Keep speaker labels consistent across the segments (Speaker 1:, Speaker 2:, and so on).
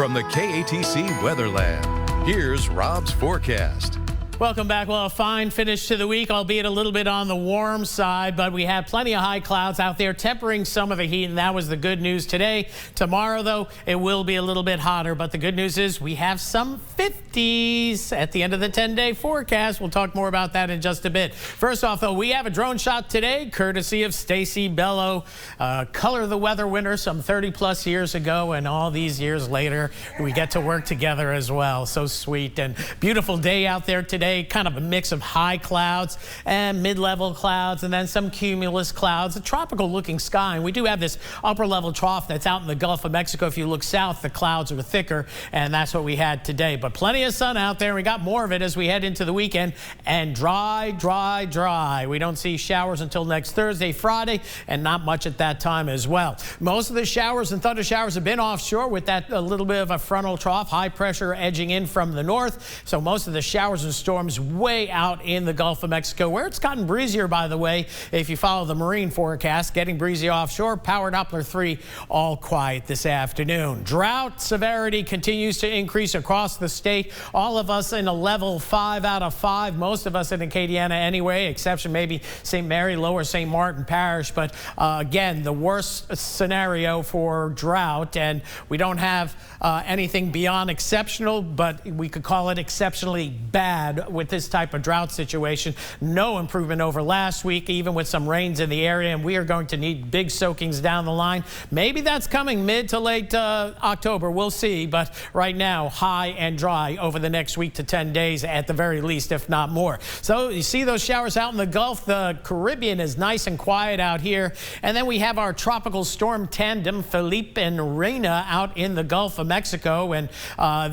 Speaker 1: From the KATC Weatherland, here's Rob's forecast.
Speaker 2: Welcome back. Well, a fine finish to the week, albeit a little bit on the warm side, but we have plenty of high clouds out there tempering some of the heat, and that was the good news today. Tomorrow, though, it will be a little bit hotter, but the good news is we have some 50s at the end of the 10-day forecast. We'll talk more about that in just a bit. First off, though, we have a drone shot today, courtesy of Stacy Bello, Color the Weather winner some 30-plus years ago, and all these years later, we get to work together as well. So sweet and beautiful day out there today. Kind of a mix of high clouds and mid-level clouds and then some cumulus clouds, a tropical looking sky. And we do have this upper level trough that's out in the Gulf of Mexico. If you look south, the clouds are thicker, and that's what we had today. But plenty of sun out there. We got more of it as we head into the weekend, and dry, dry, dry. We don't see showers until next Thursday, Friday, and not much at that time as well. Most of the showers and thunder showers have been offshore with that a little bit of a frontal trough, high pressure edging in from the north. So most of the showers and storms way out in the Gulf of Mexico, where it's gotten breezier, by the way. If you follow the marine forecast, getting breezy offshore. Power Doppler 3 all quiet this afternoon. Drought severity continues to increase across the state. All of us in a level 5 out of 5. Most of us in Acadiana anyway, exception maybe St. Mary, Lower St. Martin Parish. But again, the worst scenario for drought, and we don't have anything beyond exceptional, but we could call it exceptionally bad with this type of drought situation. No improvement over last week, even with some rains in the area, and we are going to need big soakings down the line. Maybe that's coming mid to late October. We'll see, but right now, high and dry over the next week to 10 days at the very least, if not more. So you see those showers out in the Gulf. The Caribbean is nice and quiet out here. And then we have our tropical storm tandem, Felipe and Reina, out in the Gulf of Mexico, and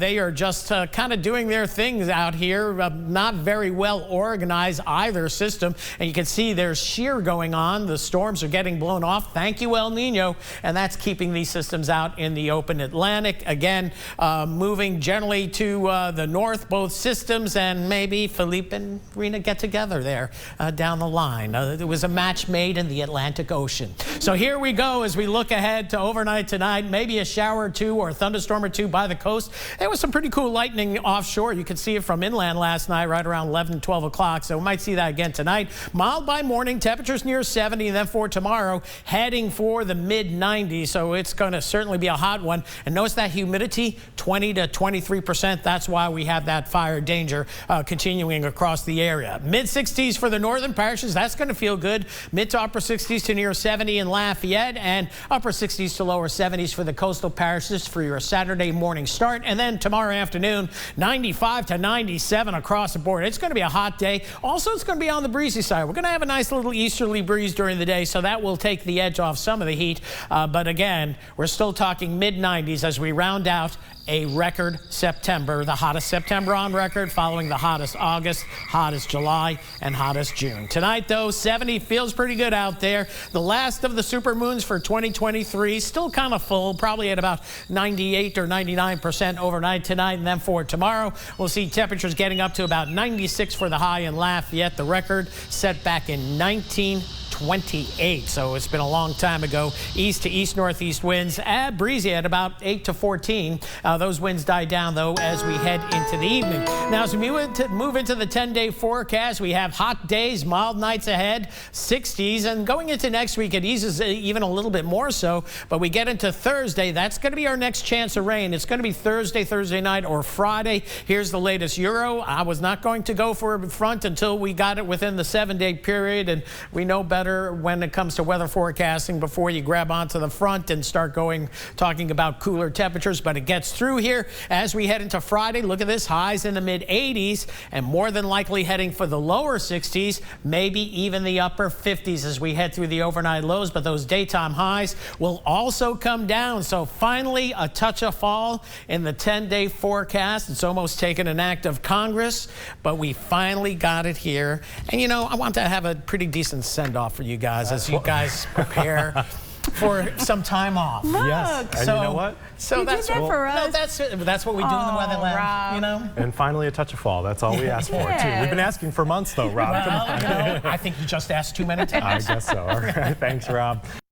Speaker 2: they are just kind of doing their things out here. Not very well organized either system, and you can see there's shear going on. The storms are getting blown off. Thank you, El Nino, and that's keeping these systems out in the open Atlantic. Again, moving generally to the north, both systems, and maybe Felipe and Rena get together there down the line. There was a match made in the Atlantic Ocean. So here we go as we look ahead to overnight tonight. Maybe a shower or two or a thunderstorm or two by the coast. There was some pretty cool lightning offshore. You could see it from inland last night, right around 11, 12 o'clock. So we might see that again tonight. Mild by morning, temperatures near 70, and then for tomorrow, heading for the mid-90s. So it's going to certainly be a hot one. And notice that humidity, 20 to 23%. That's why we have that fire danger continuing across the area. Mid-60s for the northern parishes. That's going to feel good. Mid to upper 60s to near 70 in Lafayette, and upper 60s to lower 70s for the coastal parishes for your Saturday morning start. And then tomorrow afternoon, 95 to 97 across the board. It's going to be a hot day. Also, it's going to be on the breezy side. We're going to have a nice little easterly breeze during the day, so that will take the edge off some of the heat. But again, we're still talking mid-90s as we round out a record September, the hottest September on record, following the hottest August, hottest July, and hottest June. Tonight, though, 70 feels pretty good out there. The last of the supermoons for 2023, still kind of full, probably at about 98 or 99% overnight tonight. And then for tomorrow, we'll see temperatures getting up to about 96 for the high in Lafayette, the record set back in 1928. So it's been a long time ago. East to east northeast winds, breezy at about 8 to 14. Those winds die down, though, as we head into the evening. Now, as we move into the 10-day forecast, we have hot days, mild nights ahead, 60s. And going into next week, it eases even a little bit more so. But we get into Thursday. That's going to be our next chance of rain. It's going to be Thursday night, or Friday. Here's the latest Euro. I was not going to go for a front until we got it within the 7-day period. And we know better when it comes to weather forecasting before you grab onto the front and start talking about cooler temperatures. But it gets through here as we head into Friday. Look at this, highs in the mid-80s and more than likely heading for the lower 60s, maybe even the upper 50s as we head through the overnight lows. But those daytime highs will also come down. So finally, a touch of fall in the 10-day forecast. It's almost taken an act of Congress, but we finally got it here. And you know, I want to have a pretty decent send-off for you guys as you guys prepare for some time off.
Speaker 3: Look. Yes, and
Speaker 2: so,
Speaker 3: you know what?
Speaker 2: So that's
Speaker 3: did that
Speaker 2: for us. No, that's what we do in the Weatherland,
Speaker 3: Rob.
Speaker 2: you know?
Speaker 3: And finally a touch of fall. That's all we asked for, too. We've been asking for months, though, Rob.
Speaker 2: Well, you know, I think you just asked too many times.
Speaker 3: I guess so. All right. Thanks, Rob.